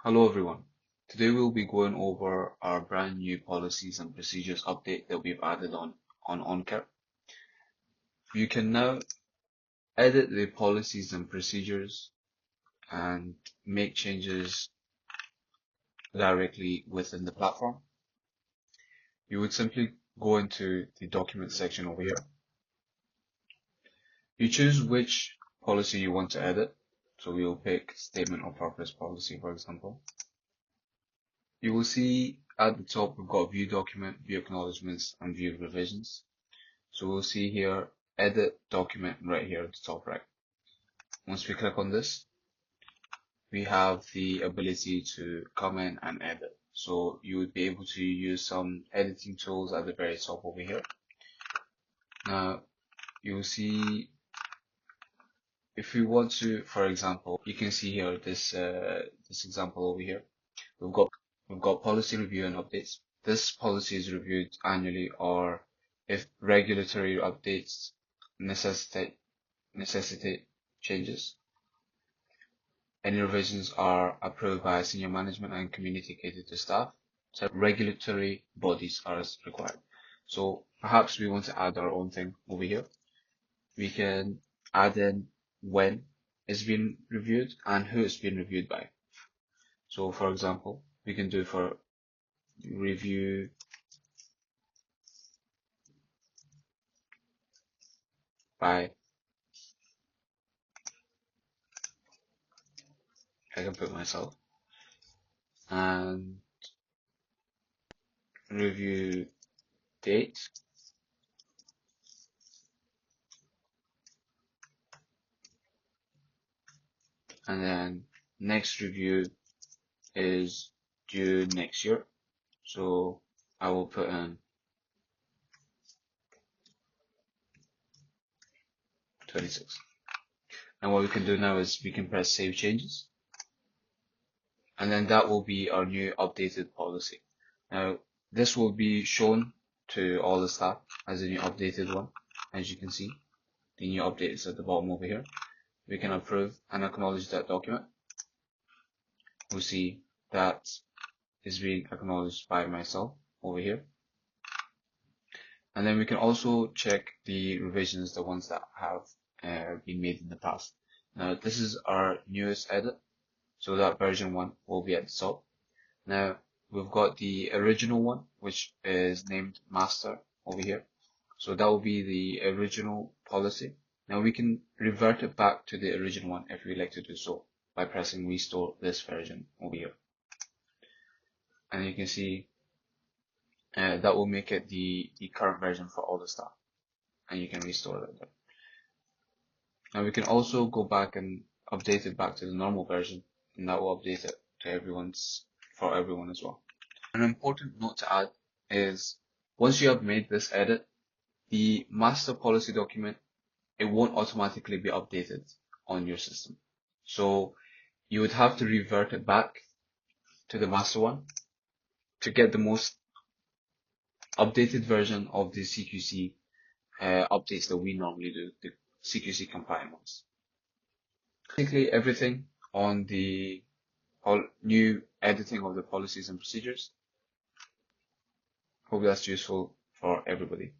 Hello everyone. Today we'll be going over our brand new policies and procedures update that we've added on OnCare. You can now edit the policies and procedures and make changes directly within the platform. You would simply go into the document section over here. You choose which policy you want to edit. So we'll pick statement of purpose policy, for example. You will see at the top we've got view document, view acknowledgements, and view revisions. So we'll see here, edit document right here at the top right. Once we click on this, we have the ability to come in and edit. So you would be able to use some editing tools at the very top over here. Now, you'll see if we want to, for example, you can see here this example over here. We've got policy review and updates. This policy is reviewed annually, or if regulatory updates necessitate changes. Any revisions are approved by senior management and communicated to staff. So regulatory bodies are as required. So perhaps we want to add our own thing over here. We can add in when it's been reviewed and who it's been reviewed by. So for example, we can do for review by, I can put myself, and review date, and then next review is due next year. So I will put in 26. And what we can do now is we can press save changes. And then that will be our new updated policy. Now, this will be shown to all the staff as a new updated one. As you can see, the new update is at the bottom over here. We can approve and acknowledge that document. We'll see that is being acknowledged by myself over here. And then we can also check the revisions, the ones that have been made in the past. Now, this is our newest edit, so that version 1 will be at the top. Now, we've got the original one, which is named master over here. So that will be the original policy. Now we can revert it back to the original one if we like to do so by pressing restore this version over here. And you can see that will make it the current version for all the staff, and you can restore that there. Now we can also go back and update it back to the normal version, and that will update it to for everyone as well. An important note to add is once you have made this edit, the master policy document, it won't automatically be updated on your system. So you would have to revert it back to the master one to get the most updated version of the CQC updates that we normally do, the CQC compliant ones. Basically everything on the new editing of the policies and procedures. Hope that's useful for everybody.